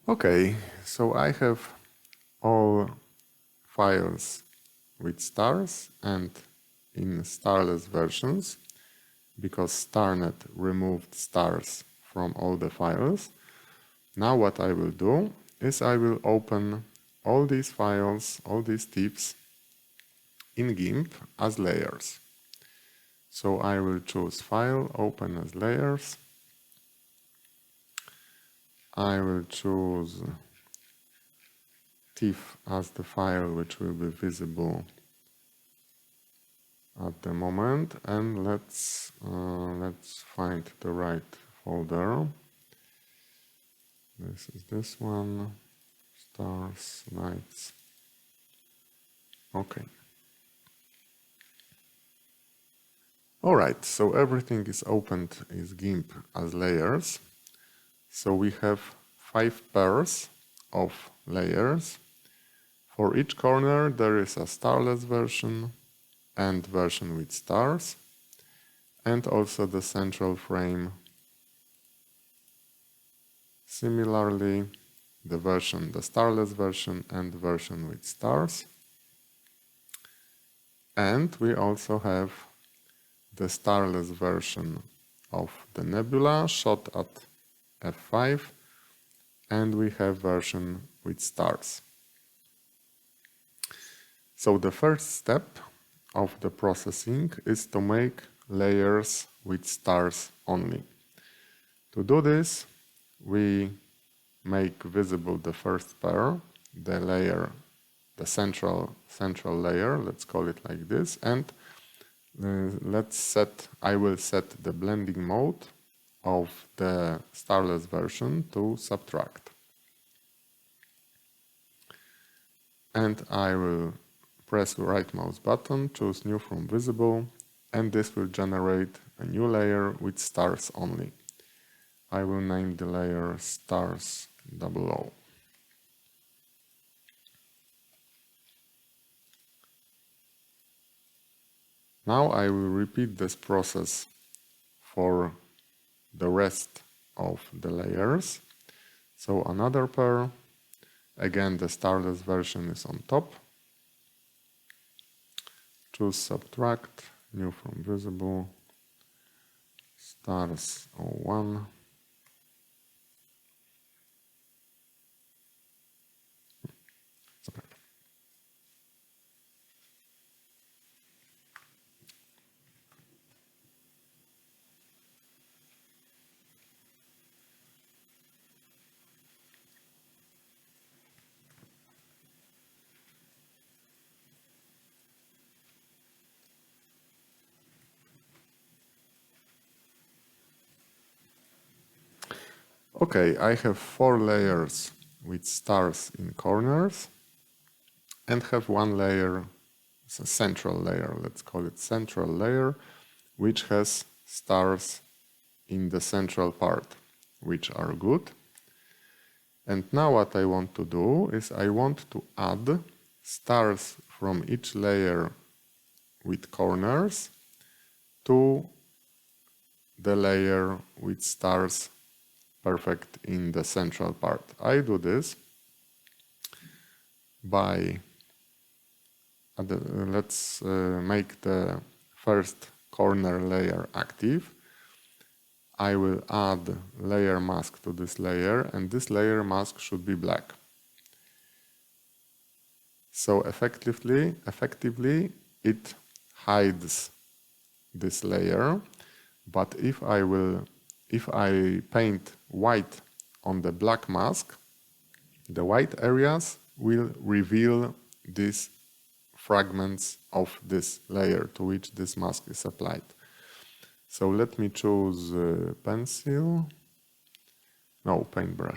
Okay, so I have all files with stars and in starless versions, because StarNet removed stars from all the files. Now what I will do is I will open all these files, all these tips in GIMP as layers. So I will choose File, Open as Layers. I will choose TIFF as the file which will be visible at the moment, and let's find the right folder. This is this one, stars, lights. Okay. Alright, so everything is opened is GIMP as layers. So we have 5 pairs of layers. For each corner there is a starless version and version with stars, and also the central frame. Similarly, the starless version and version with stars. And we also have the starless version of the nebula shot at f5, and we have version with stars. So the first step of the processing is to make layers with stars only. To do this, we make visible the first pair, the central layer, let's call it like this, and I will set the blending mode of the starless version to subtract. And I will press the right mouse button, choose New from Visible, and this will generate a new layer with stars only. I will name the layer Stars 00. Now I will repeat this process for the rest of the layers. So another pair, again the starless version is on top. Choose Subtract, New from Visible, Stars 01. Subtract. Okay, I have 4 layers with stars in corners and have one layer, it's a central layer, let's call it central layer, which has stars in the central part, which are good. And now what I want to do is I want to add stars from each layer with corners to the layer with stars perfect in the central part. I do this by, let's make the first corner layer active. I will add layer mask to this layer, and this layer mask should be black. So effectively it hides this layer, but if I paint white on the black mask, the white areas will reveal these fragments of this layer to which this mask is applied. So let me choose paintbrush.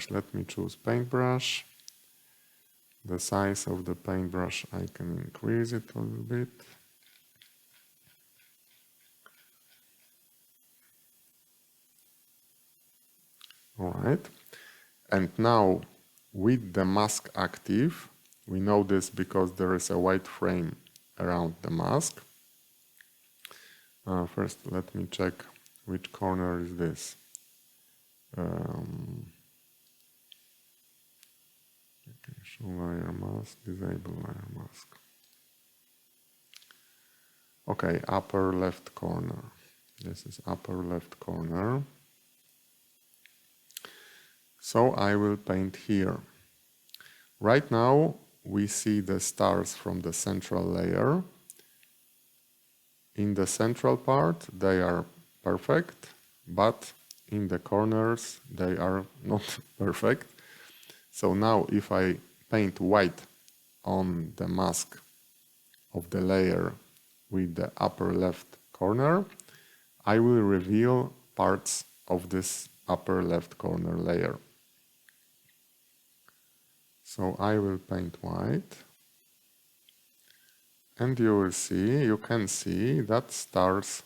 Let me choose paintbrush. The size of the paintbrush, I can increase it a little bit. Alright, and now with the mask active, we know this because there is a white frame around the mask. First, let me check which corner is this. Show layer mask, disable layer mask. Okay, upper left corner. This is upper left corner. So I will paint here. Right now we see the stars from the central layer. In the central part they are perfect, but in the corners they are not perfect. So now if I paint white on the mask of the layer with the upper left corner, I will reveal parts of this upper left corner layer. So I will paint white, and you can see that stars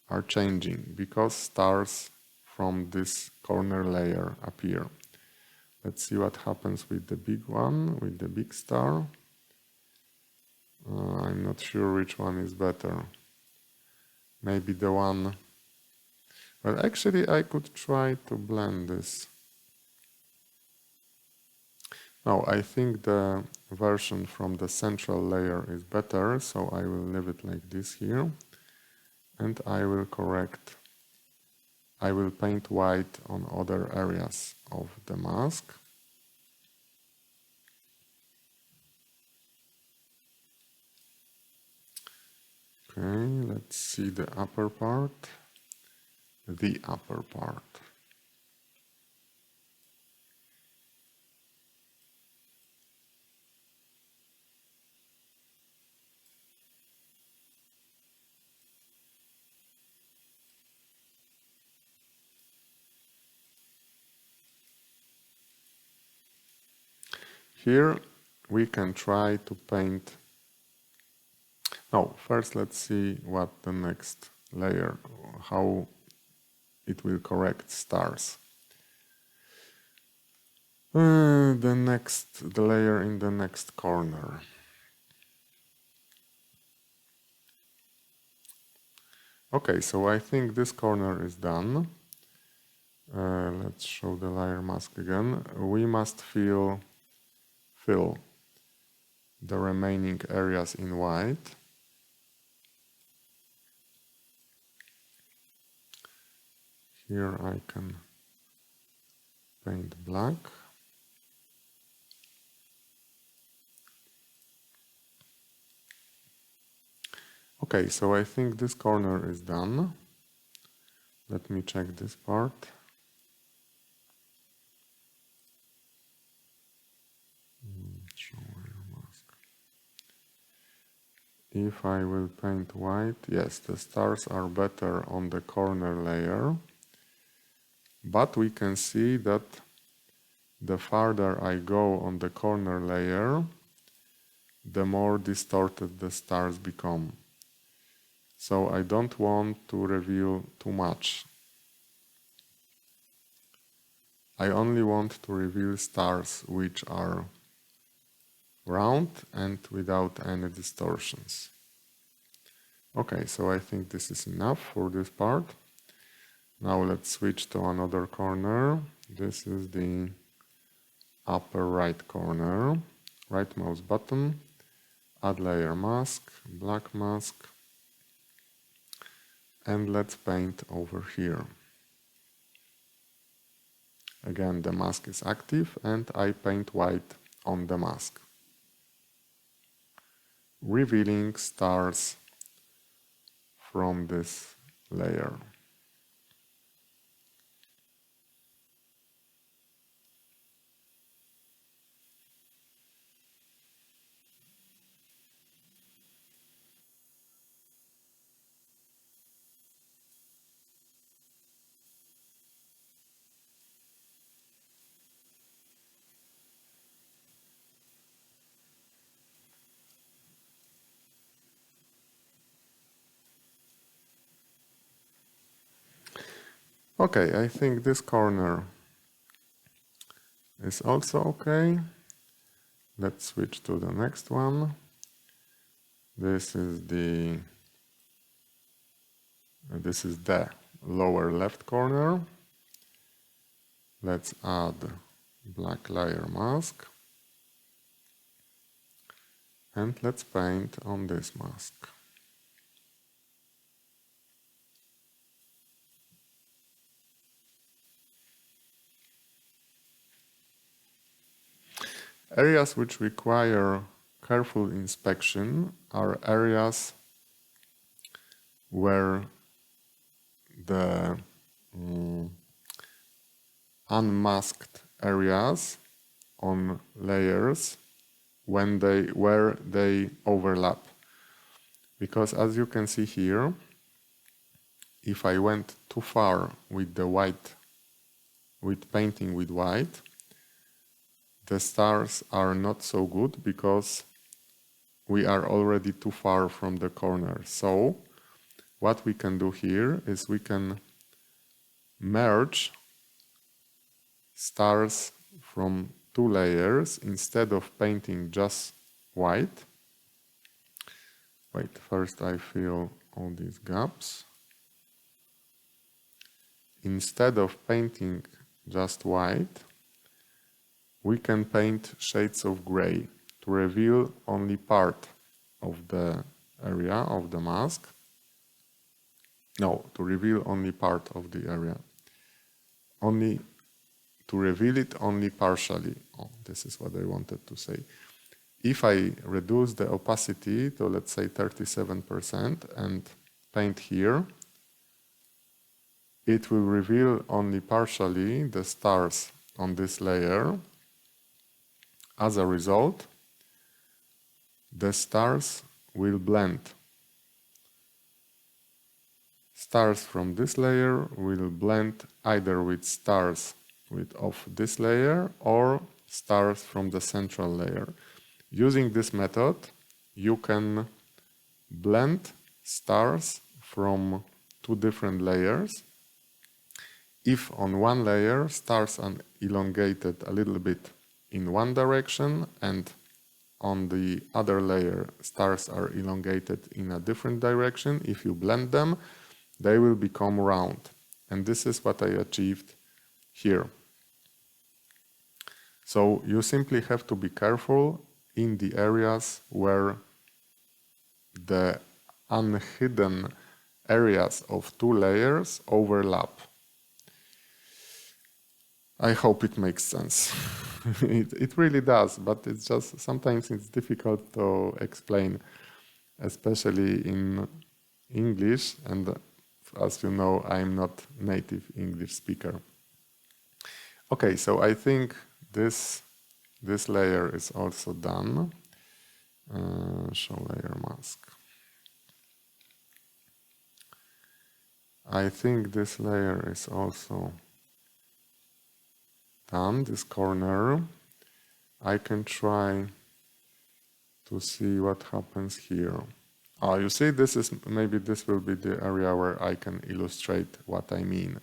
are changing because stars from this corner layer appear. Let's see what happens with the big one, with the big star. I'm not sure which one is better. Maybe the one... Well, actually I could try to blend this. No, I think the version from the central layer is better, so I will leave it like this here. And I will correct. I will paint white on other areas of the mask. Okay, let's see the upper part. The upper part. Here we can try to paint. No, first let's see what the next layer, how it will correct stars. The layer in the next corner. Okay, so I think this corner is done. Let's show the layer mask again. We must fill the remaining areas in white. Here I can paint black. Okay, so I think this corner is done. Let me check this part. Show layer mask. If I will paint white, yes, the stars are better on the corner layer. But we can see that the farther I go on the corner layer, the more distorted the stars become. So I don't want to reveal too much. I only want to reveal stars which are round and without any distortions. Okay, so I think this is enough for this part. Now let's switch to another corner. This is the upper right corner. Right mouse button, add layer mask, black mask, and let's paint over here. Again, the mask is active and I paint white on the mask, revealing stars from this layer. Okay, I think this corner is also okay. Let's switch to the next one. This is the lower left corner. Let's add black layer mask. And let's paint on this mask. Areas which require careful inspection are areas where the unmasked areas on layers where they overlap. Because as you can see here, if I went too far with the white, with painting with white, the stars are not so good because we are already too far from the corner. So what we can do here is we can merge stars from two layers instead of painting just white. Wait, first I fill all these gaps. Instead of painting just white, we can paint shades of gray to reveal only part of the area of the mask. No, to reveal only part of the area. Only to reveal it only partially. Oh, this is what I wanted to say. If I reduce the opacity to, let's say, 37% and paint here, it will reveal only partially the stars on this layer. As a result, the stars will blend. Stars from this layer will blend either with stars of this layer or stars from the central layer. Using this method, you can blend stars from two different layers. If on one layer stars are elongated a little bit in one direction and on the other layer stars are elongated in a different direction, if you blend them, they will become round. And this is what I achieved here. So you simply have to be careful in the areas where the unhidden areas of two layers overlap. I hope it makes sense. It really does, but it's just sometimes it's difficult to explain, especially in English, and as you know, I'm not native English speaker. Okay, so I think this layer is also done. Show layer mask. I think this layer is also done, this corner. I can try to see what happens here. Oh, you see, maybe this will be the area where I can illustrate what I mean.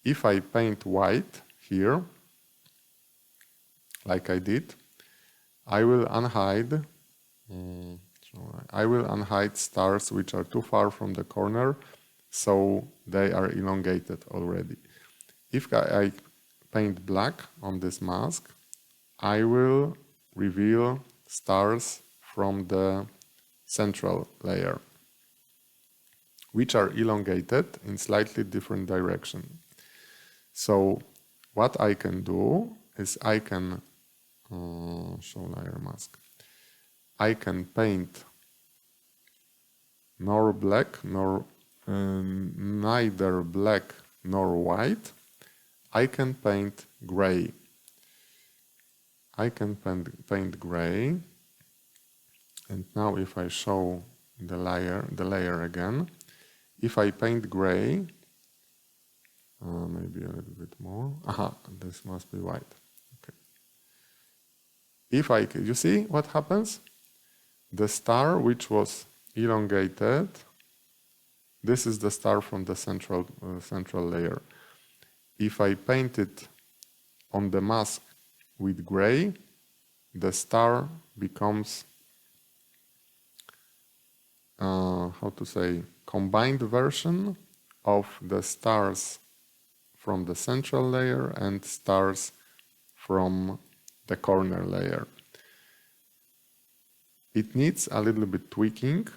If I paint white here, like I did, I will unhide stars which are too far from the corner, so they are elongated already. If I paint black on this mask, I will reveal stars from the central layer, which are elongated in slightly different direction. So what I can do is I can show layer mask. I can paint neither black nor white. I can paint gray. I can paint gray. And now if I show the layer again, if I paint gray, maybe a little bit more. Aha, this must be white. Okay. You see what happens? The star which was elongated, this is the star from the central layer. If I paint it on the mask with gray, the star becomes combined version of the stars from the central layer and stars from the corner layer. It needs a little bit tweaking,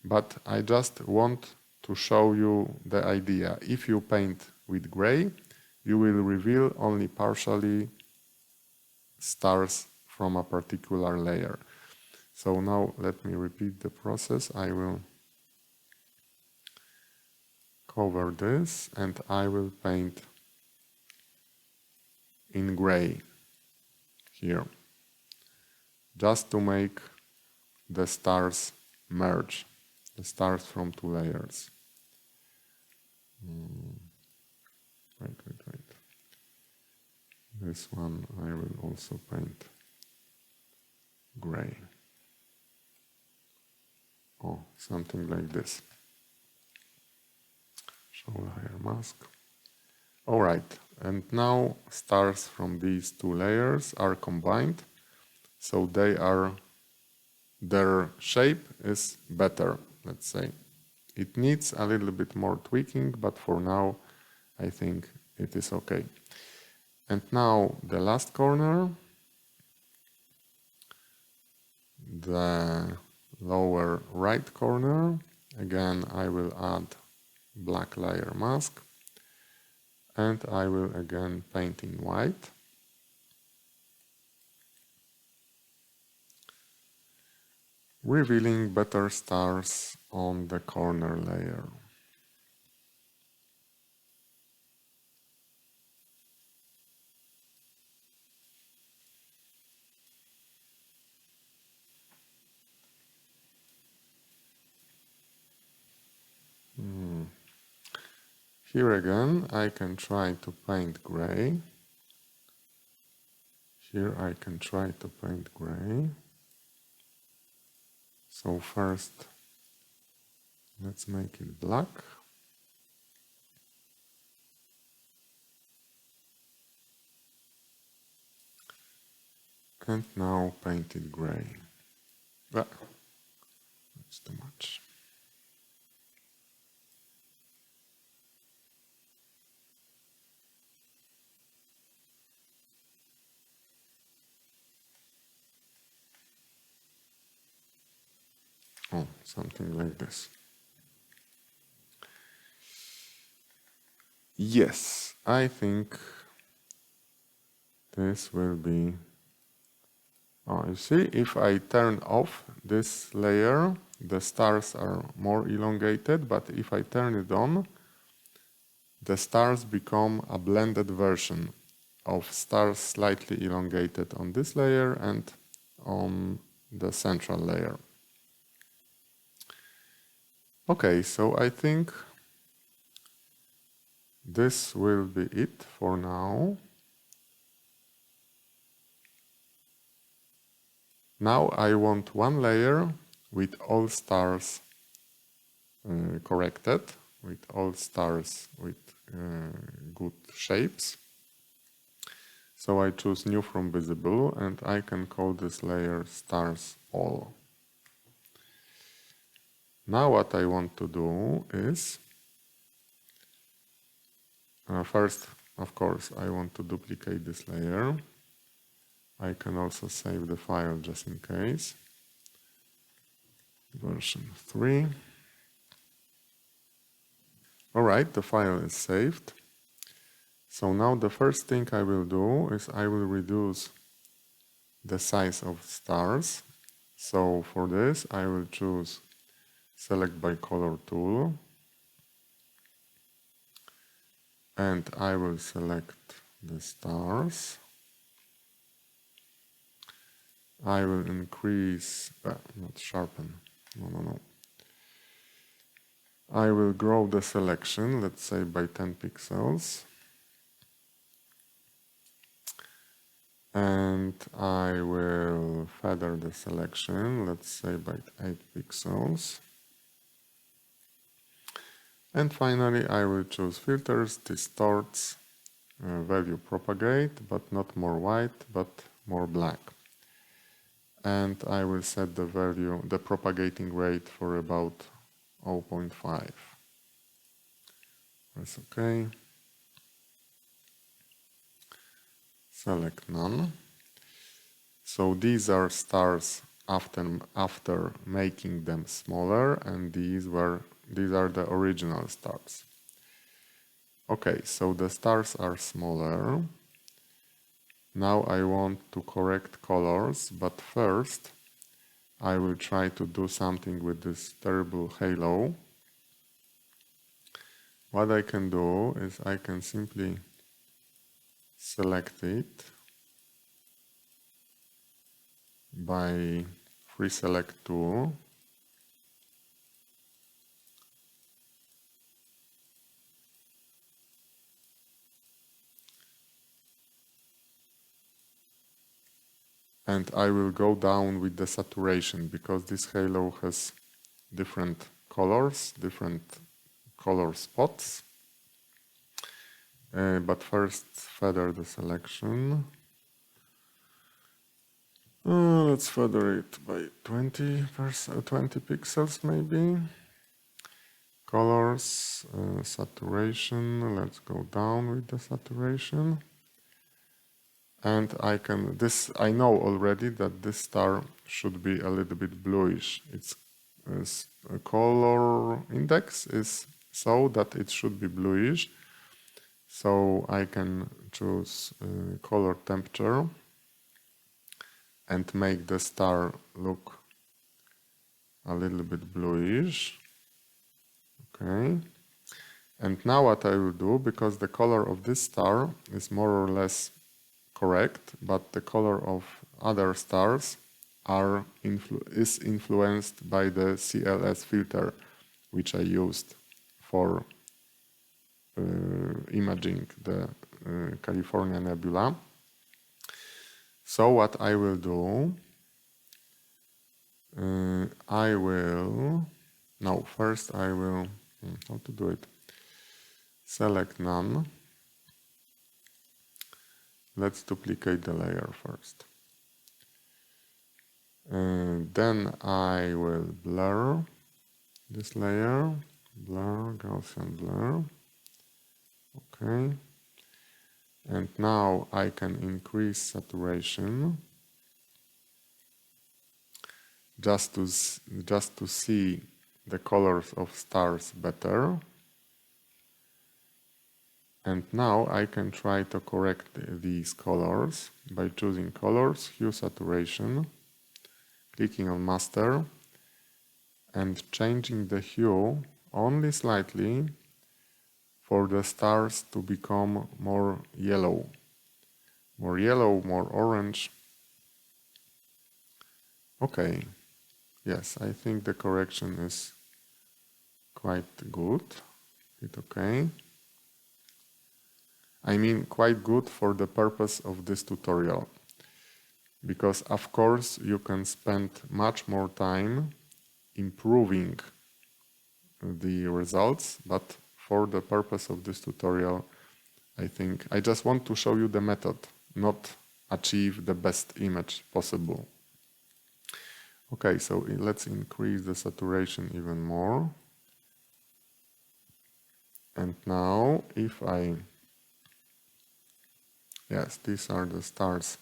but I just want to show you the idea. If you paint with gray, you will reveal only partially stars from a particular layer. So now let me repeat the process. I will cover this and I will paint in gray here, just to make the stars merge, the stars from two layers. Wait. This one I will also paint gray. Oh, something like this. Show layer mask. Alright, and now stars from these two layers are combined, so their shape is better, let's say. It needs a little bit more tweaking, but for now I think it is okay. And now the last corner, the lower right corner, again I will add black layer mask and I will again paint in white. Revealing better stars on the corner layer. Here again I can try to paint gray. Here I can try to paint gray. So first let's make it black. And now paint it gray. Ah, that's too much. Oh, something like this. Yes, I think this will be... Oh, you see, if I turn off this layer, the stars are more elongated, but if I turn it on, the stars become a blended version of stars slightly elongated on this layer and on the central layer. Okay, so I think this will be it for now. Now I want one layer with all stars corrected, with all stars with good shapes. So I choose new from visible and I can call this layer stars all. Now what I want to do is, first of course I want to duplicate this layer. I can also save the file just in case. Version 3. Alright, the file is saved. So now the first thing I will do is I will reduce the size of stars. So for this I will choose Select by Color tool and I will select the stars. I will increase, not sharpen, no. I will grow the selection, let's say by 10 pixels. And I will feather the selection, let's say by 8 pixels. And finally I will choose filters, distorts, value propagate, but not more white, but more black. And I will set the value, the propagating rate for about 0.5. Press OK. Select none. So these are stars after making them smaller, and these are the original stars. Okay, so the stars are smaller. Now I want to correct colors, but first I will try to do something with this terrible halo. What I can do is I can simply select it by free select tool. And I will go down with the saturation because this halo has different colors, different color spots. But first feather the selection. Let's feather it by 20 pixels maybe. Colors, saturation, let's go down with the saturation. And I know already that this star should be a little bit bluish. Its color index is so that it should be bluish. So I can choose color temperature and make the star look a little bit bluish. Okay. And now what I will do, because the color of this star is more or less correct, but the color of other stars is influenced by the CLS filter, which I used for imaging the California nebula. So what I will do, first I will, how to do it? Select none. Let's duplicate the layer first. Then I will blur this layer, blur, Gaussian blur. Okay. And now I can increase saturation just to see the colors of stars better. And now I can try to correct these colors by choosing colors, hue, saturation, clicking on master and changing the hue only slightly for the stars to become more yellow, more orange. Okay, yes, I think the correction is quite good. It's okay. I mean, quite good for the purpose of this tutorial. Because of course you can spend much more time improving the results, but for the purpose of this tutorial, I think I just want to show you the method, not achieve the best image possible. Okay, so let's increase the saturation even more. And now if yes, these are the stars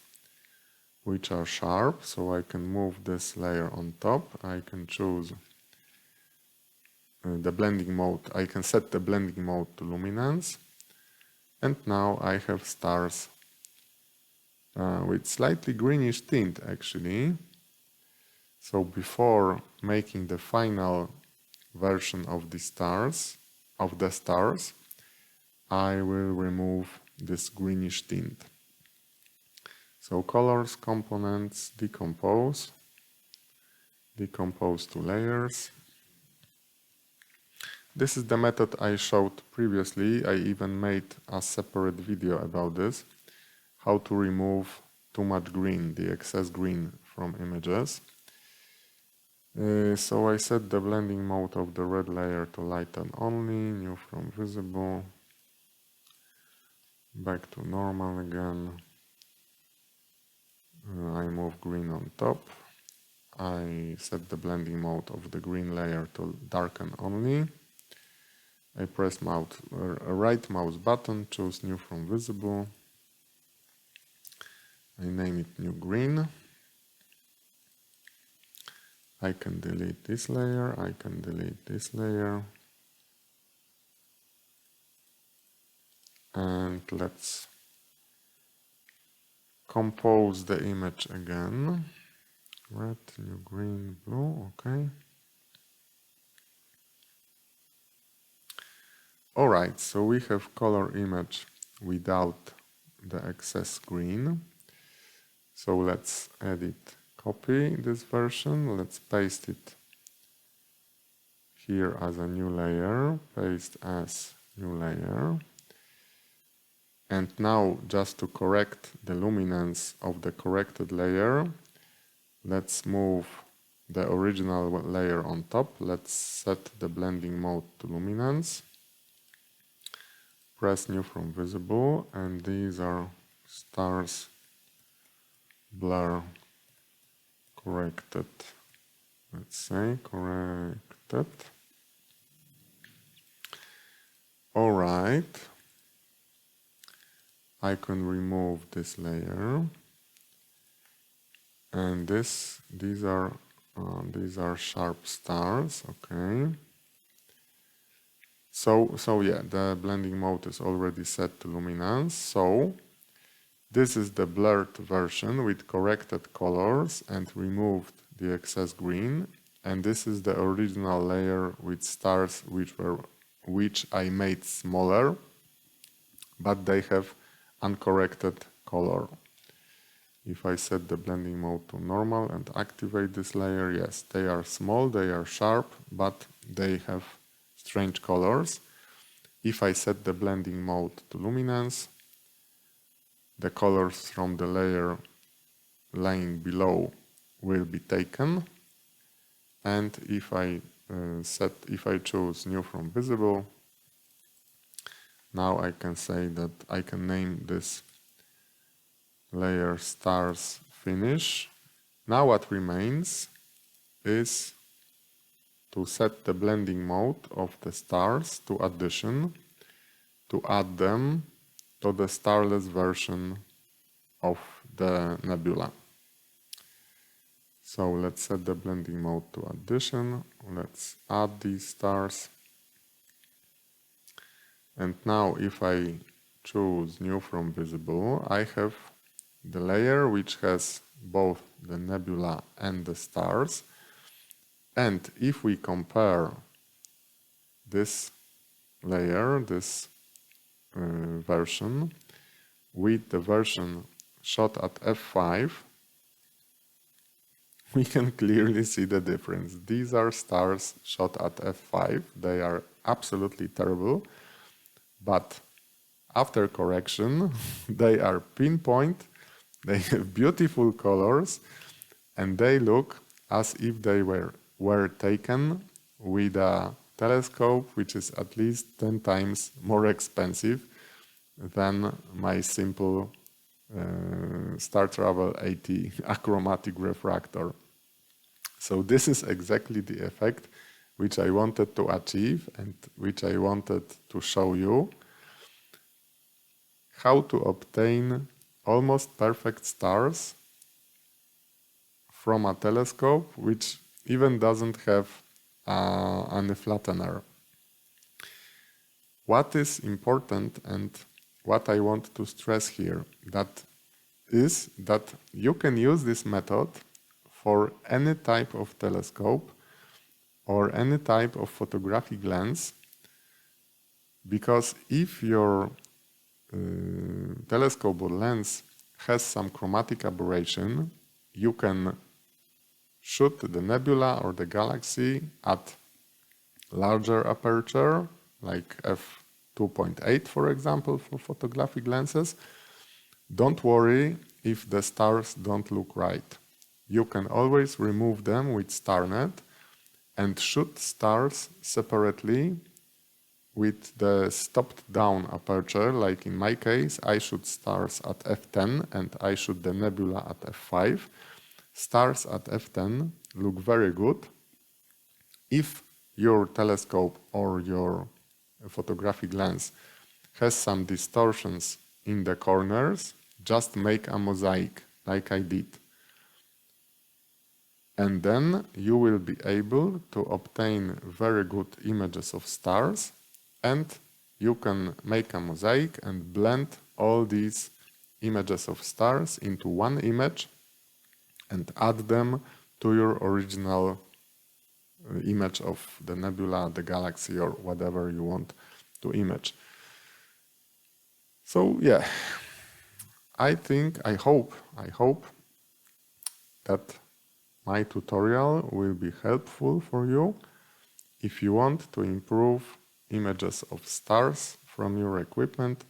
which are sharp, so I can move this layer on top. I can choose the blending mode. I can set the blending mode to luminance. And now I have stars with slightly greenish tint actually. So before making the final version of the stars, I will remove this greenish tint. So colors, components, decompose to layers. This is the method I showed previously. I even made a separate video about this, how to remove too much green, the excess green from images. So I set the blending mode of the red layer to lighten only, new from visible, back to normal again. I move green on top. I set the blending mode of the green layer to darken only. I press right mouse button, choose new from visible. I name it new green. I can delete this layer, I can delete this layer. And let's compose the image again. Red, new green, blue, okay. Alright, so we have color image without the excess green. So let's edit, copy this version, let's paste it here as a new layer, paste as new layer. And now, just to correct the luminance of the corrected layer, let's move the original layer on top. Let's set the blending mode to luminance. Press new from visible, and these are stars blur corrected. Let's say corrected. All right. I can remove this layer, and these are sharp stars. Okay. So yeah, the blending mode is already set to luminance. So this is the blurred version with corrected colors and removed the excess green, and this is the original layer with stars which I made smaller, but they have uncorrected color. If I set the blending mode to normal and activate this layer, yes, they are small, they are sharp, but they have strange colors. If I set the blending mode to luminance, the colors from the layer lying below will be taken. And if I choose new from visible, now I can say that I can name this layer stars finish. Now what remains is to set the blending mode of the stars to addition, to add them to the starless version of the nebula. So let's set the blending mode to addition. Let's add these stars. And now if I choose new from visible, I have the layer which has both the nebula and the stars. And if we compare this layer, this version, with the version shot at f5, we can clearly see the difference. These are stars shot at f5. They are absolutely terrible, but after correction, they are pinpoint, they have beautiful colors, and they look as if they were taken with a telescope which is at least 10 times more expensive than my simple Star Travel 80 achromatic refractor. So this is exactly the effect which I wanted to achieve and which I wanted to show you. How to obtain almost perfect stars from a telescope which even doesn't have any flattener. What is important and what I want to stress here is that you can use this method for any type of telescope or any type of photographic lens, because if your telescope or lens has some chromatic aberration, you can shoot the nebula or the galaxy at larger aperture, like f2.8 for example, for photographic lenses. Don't worry if the stars don't look right. You can always remove them with StarNet and shoot stars separately with the stopped down aperture. Like in my case, I shoot stars at f10 and I shoot the nebula at f5. Stars at f10 look very good. If your telescope or your photographic lens has some distortions in the corners, just make a mosaic like I did. And then you will be able to obtain very good images of stars, and you can make a mosaic and blend all these images of stars into one image and add them to your original image of the nebula, the galaxy, or whatever you want to image. So yeah, I hope that my tutorial will be helpful for you if you want to improve images of stars from your equipment.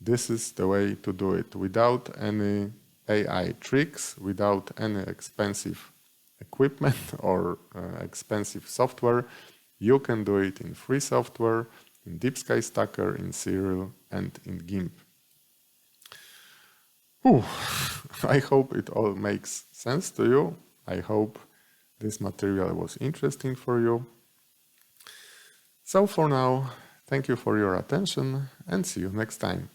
This is the way to do it without any AI tricks, without any expensive equipment or expensive software. You can do it in free software, in Deep Sky Stacker, in Serial, and in GIMP. I hope it all makes sense to you. I hope this material was interesting for you. So for now, thank you for your attention and see you next time.